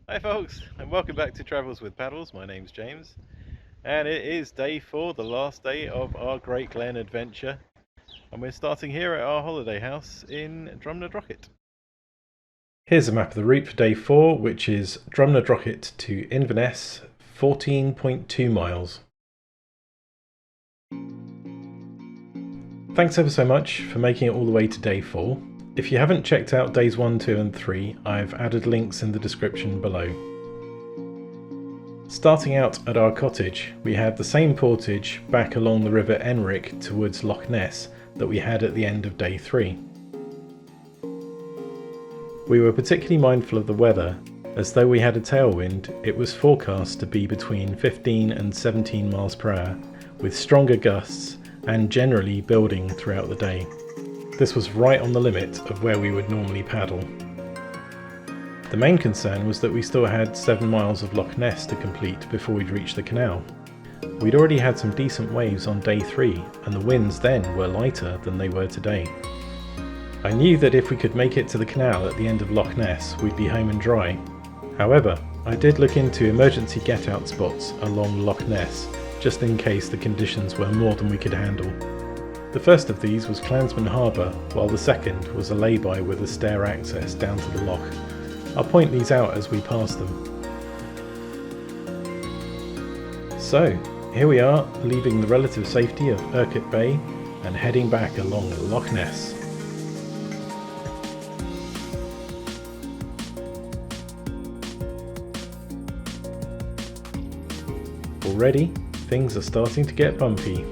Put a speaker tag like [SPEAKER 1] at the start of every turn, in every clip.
[SPEAKER 1] Hi folks, and welcome back to Travels with Paddles. My name's James, and it is day 4, the last day of our Great Glen adventure, and we're starting here at our holiday house in Drumnadrochit. Here's a map of the route for day 4, which is Drumnadrochit to Inverness, 14.2 miles. Thanks ever so much for making it all the way to day 4. If you haven't checked out days 1, 2 and 3, I've added links in the description below. Starting out at our cottage, we had the same portage back along the River Enric towards Loch Ness that we had at the end of day 3. We were particularly mindful of the weather, as though we had a tailwind, it was forecast to be between 15 and 17 miles per hour, with stronger gusts and generally building throughout the day. This was right on the limit of where we would normally paddle. The main concern was that we still had 7 miles of Loch Ness to complete before we'd reach the canal. We'd already had some decent waves on day 3, and the winds then were lighter than they were today. I knew that if we could make it to the canal at the end of Loch Ness, we'd be home and dry. However, I did look into emergency get-out spots along Loch Ness, just in case the conditions were more than we could handle. The first of these was Clansman Harbour, while the second was a lay-by with a stair access down to the loch. I'll point these out as we pass them. So, here we are, leaving the relative safety of Urquhart Bay and heading back along Loch Ness. Already, things are starting to get bumpy.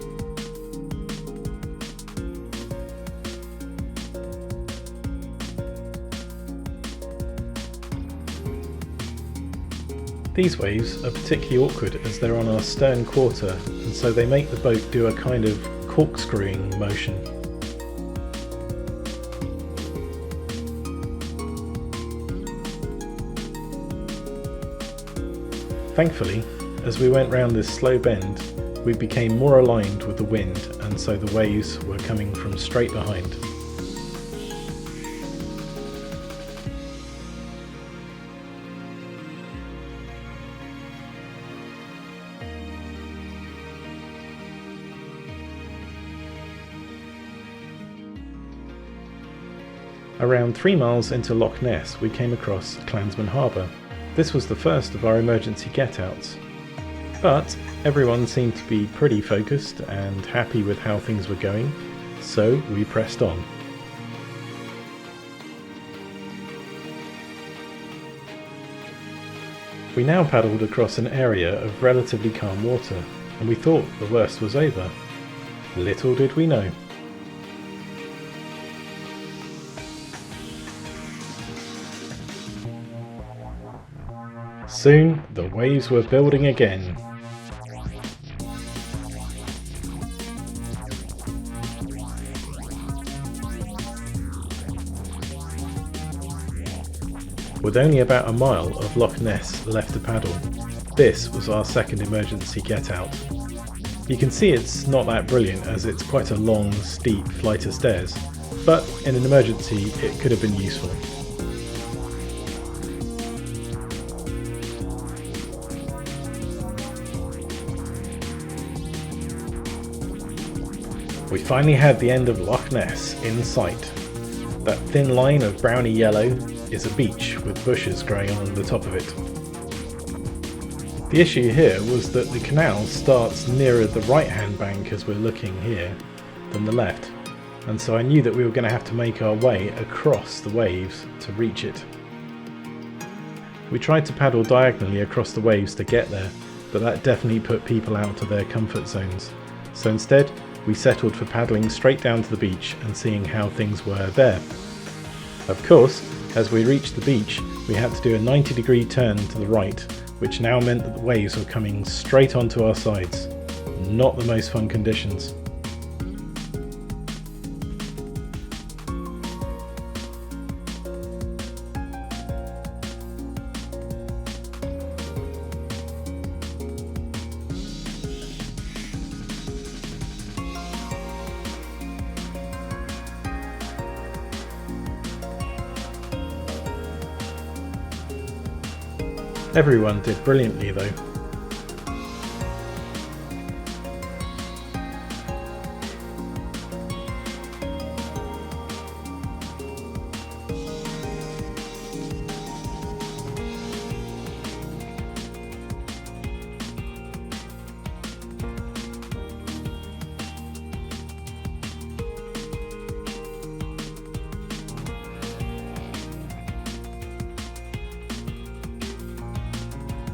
[SPEAKER 1] These waves are particularly awkward as they're on our stern quarter, and so they make the boat do a kind of corkscrewing motion. Thankfully, as we went round this slow bend, we became more aligned with the wind, and so the waves were coming from straight behind. Around 3 miles into Loch Ness, we came across Clansman Harbour. This was the first of our emergency get-outs. But everyone seemed to be pretty focused and happy with how things were going, so we pressed on. We now paddled across an area of relatively calm water, and we thought the worst was over. Little did we know. Soon, the waves were building again. With only about a mile of Loch Ness left to paddle, this was our second emergency get-out. You can see it's not that brilliant as it's quite a long, steep flight of stairs, but in an emergency it could have been useful. We finally had the end of Loch Ness in sight. That thin line of browny yellow is a beach with bushes growing along the top of it. The issue here was that the canal starts nearer the right hand bank as we're looking here than the left, and so I knew that we were going to have to make our way across the waves to reach it. We tried to paddle diagonally across the waves to get there, but that definitely put people out of their comfort zones, so instead we settled for paddling straight down to the beach and seeing how things were there. Of course, as we reached the beach, we had to do a 90-degree turn to the right, which now meant that the waves were coming straight onto our sides. Not the most fun conditions. Everyone did brilliantly though.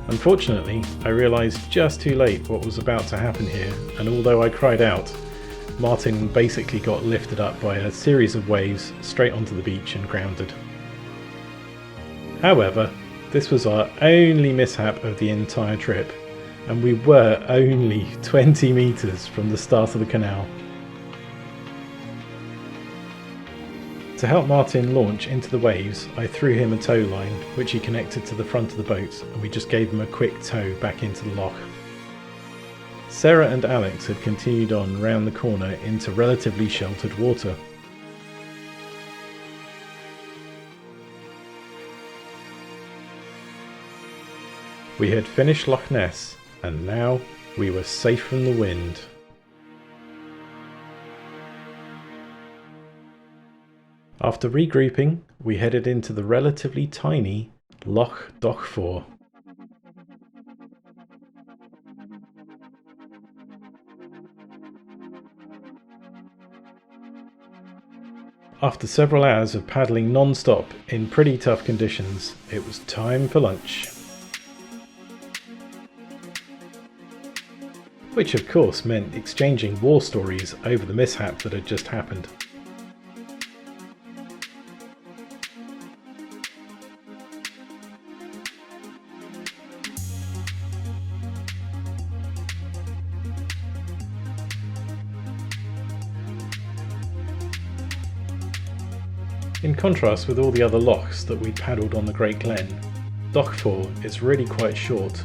[SPEAKER 1] Unfortunately, I realised just too late what was about to happen here, and although I cried out, Martin basically got lifted up by a series of waves straight onto the beach and grounded. However, this was our only mishap of the entire trip, and we were only 20 metres from the start of the canal. To help Martin launch into the waves, I threw him a tow line, which he connected to the front of the boat, and we just gave him a quick tow back into the loch. Sarah and Alex had continued on round the corner into relatively sheltered water. We had finished Loch Ness, and now we were safe from the wind. After regrouping, we headed into the relatively tiny Loch Ness. After several hours of paddling non-stop in pretty tough conditions, it was time for lunch. Which of course meant exchanging war stories over the mishap that had just happened. In contrast with all the other lochs that we paddled on the Great Glen, Loch 4 is really quite short,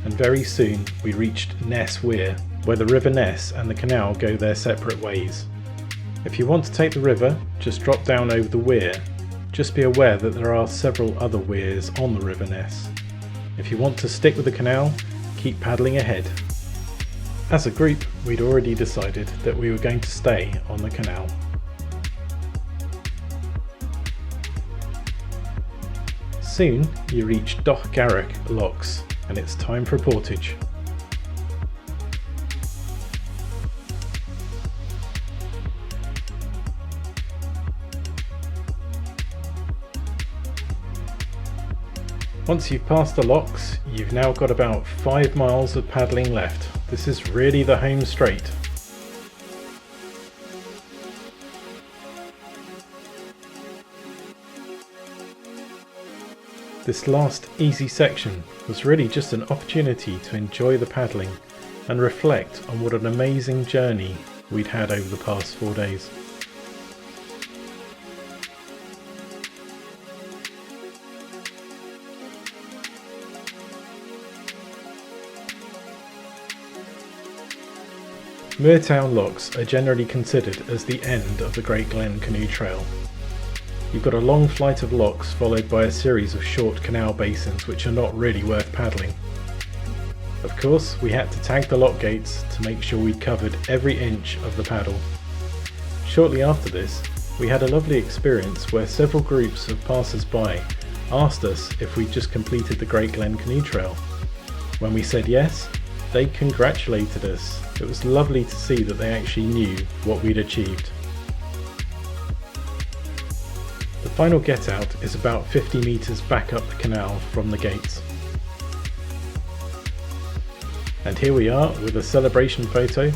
[SPEAKER 1] and very soon we reached Ness Weir, where the River Ness and the canal go their separate ways. If you want to take the river, just drop down over the weir. Just be aware that there are several other weirs on the River Ness. If you want to stick with the canal, keep paddling ahead. As a group, we'd already decided that we were going to stay on the canal. Soon you reach Drumnadrochit locks, and it's time for portage. Once you've passed the locks, you've now got about 5 miles of paddling left. This is really the home straight. This last easy section was really just an opportunity to enjoy the paddling and reflect on what an amazing journey we'd had over the past 4 days. Muirtown locks are generally considered as the end of the Great Glen Canoe Trail. You've got a long flight of locks followed by a series of short canal basins which are not really worth paddling. Of course, we had to tag the lock gates to make sure we'd covered every inch of the paddle. Shortly after this, we had a lovely experience where several groups of passers-by asked us if we'd just completed the Great Glen Canoe Trail. When we said yes, they congratulated us. It was lovely to see that they actually knew what we'd achieved. The final get out is about 50 metres back up the canal from the gates. And here we are with a celebration photo,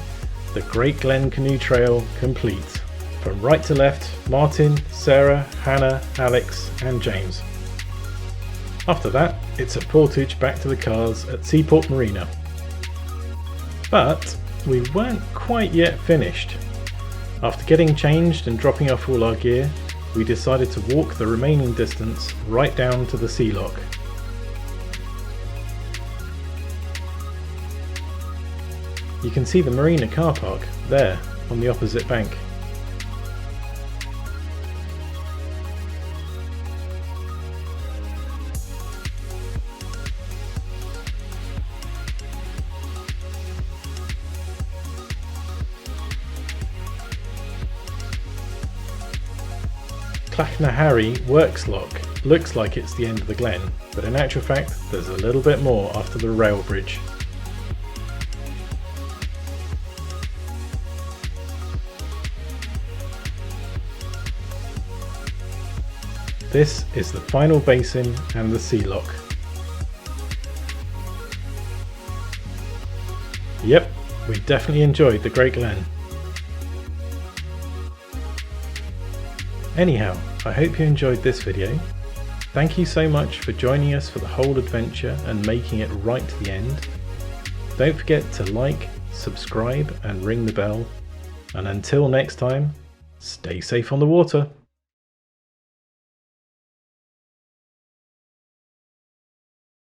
[SPEAKER 1] the Great Glen Canoe Trail complete. From right to left, Martin, Sarah, Hannah, Alex and James. After that, it's a portage back to the cars at Seaport Marina. But we weren't quite yet finished. After getting changed and dropping off all our gear, we decided to walk the remaining distance right down to the sea lock. You can see the marina car park there on the opposite bank. Clachnahary Works Lock looks like it's the end of the glen, but in actual fact there's a little bit more after the rail bridge. This is the final basin and the sea lock. Yep, we definitely enjoyed the Great Glen. Anyhow, I hope you enjoyed this video. Thank you so much for joining us for the whole adventure and making it right to the end. Don't forget to like, subscribe and ring the bell. And until next time, stay safe on the water.